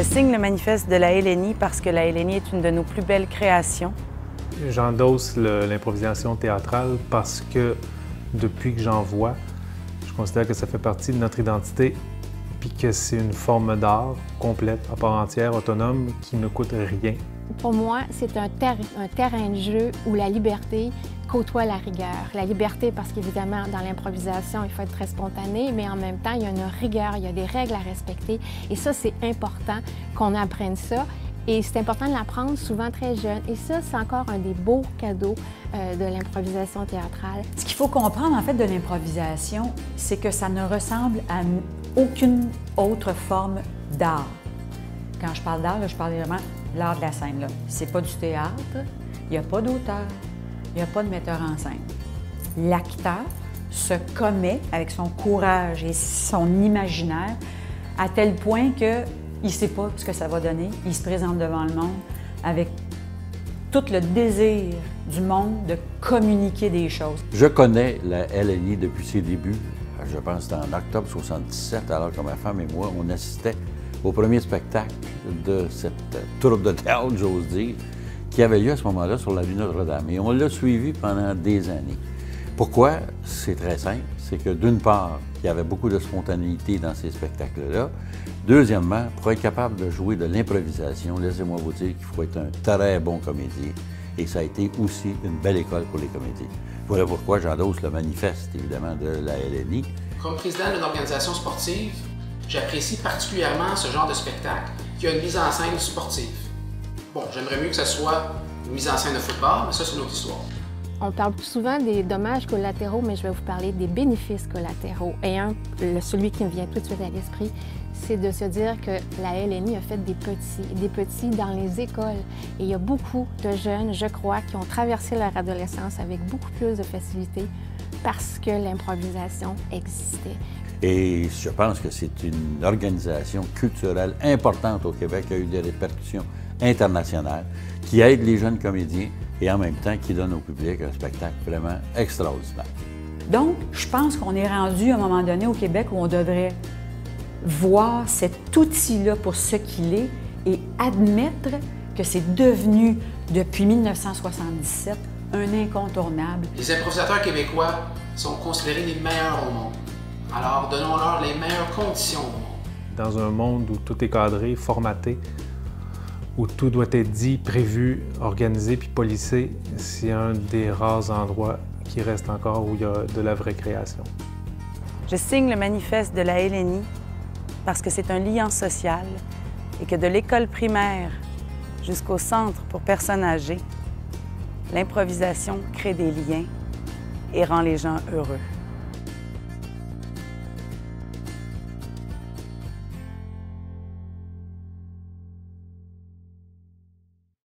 Je signe le manifeste de la LNI parce que la LNI est une de nos plus belles créations. J'endosse l'improvisation théâtrale parce que depuis que j'en vois, je considère que ça fait partie de notre identité puis que c'est une forme d'art complète, à part entière, autonome, qui ne coûte rien. Pour moi, c'est un terrain de jeu où la liberté côtoie la rigueur. La liberté parce qu'évidemment, dans l'improvisation, il faut être très spontané, mais en même temps, il y a une rigueur, il y a des règles à respecter. Et ça, c'est important qu'on apprenne ça. Et c'est important de l'apprendre souvent très jeune. Et ça, c'est encore un des beaux cadeaux de l'improvisation théâtrale. Ce qu'il faut comprendre, en fait, de l'improvisation, c'est que ça ne ressemble à aucune autre forme d'art. Quand je parle d'art, je parle vraiment de l'art de la scène. C'est pas du théâtre, il n'y a pas d'auteur, il n'y a pas de metteur en scène. L'acteur se commet avec son courage et son imaginaire à tel point qu'il ne sait pas ce que ça va donner. Il se présente devant le monde avec tout le désir du monde de communiquer des choses. Je connais la LNI depuis ses débuts. Je pense que c'était en octobre 1977, alors que ma femme et moi, on assistait au premier spectacle de cette troupe de théâtre, j'ose dire, qui avait lieu à ce moment-là sur l'avenue Notre-Dame. Et on l'a suivi pendant des années. Pourquoi? C'est très simple. C'est que d'une part, il y avait beaucoup de spontanéité dans ces spectacles-là. Deuxièmement, pour être capable de jouer de l'improvisation, laissez-moi vous dire qu'il faut être un très bon comédien. Et ça a été aussi une belle école pour les comédiens. Voilà pourquoi j'endosse le manifeste, évidemment, de la LNI. Comme président d'une organisation sportive, j'apprécie particulièrement ce genre de spectacle qui a une mise en scène sportive. Bon, j'aimerais mieux que ce soit une mise en scène de football, mais ça, c'est une autre histoire. On parle souvent des dommages collatéraux, mais je vais vous parler des bénéfices collatéraux. Et celui qui me vient tout de suite à l'esprit, c'est de se dire que la LNI a fait des petits dans les écoles. Et il y a beaucoup de jeunes, je crois, qui ont traversé leur adolescence avec beaucoup plus de facilité parce que l'improvisation existait. Et je pense que c'est une organisation culturelle importante au Québec qui a eu des répercussions internationales, qui aide les jeunes comédiens et en même temps qui donne au public un spectacle vraiment extraordinaire. Donc, je pense qu'on est rendu à un moment donné au Québec où on devrait voir cet outil-là pour ce qu'il est et admettre que c'est devenu, depuis 1977, un incontournable. Les improvisateurs québécois sont considérés les meilleurs au monde. Alors, donnons-leur les meilleures conditions au monde. Dans un monde où tout est cadré, formaté, où tout doit être dit, prévu, organisé puis policé, c'est un des rares endroits qui reste encore où il y a de la vraie création. Je signe le manifeste de la LNI parce que c'est un lien social et que de l'école primaire jusqu'au centre pour personnes âgées, l'improvisation crée des liens et rend les gens heureux.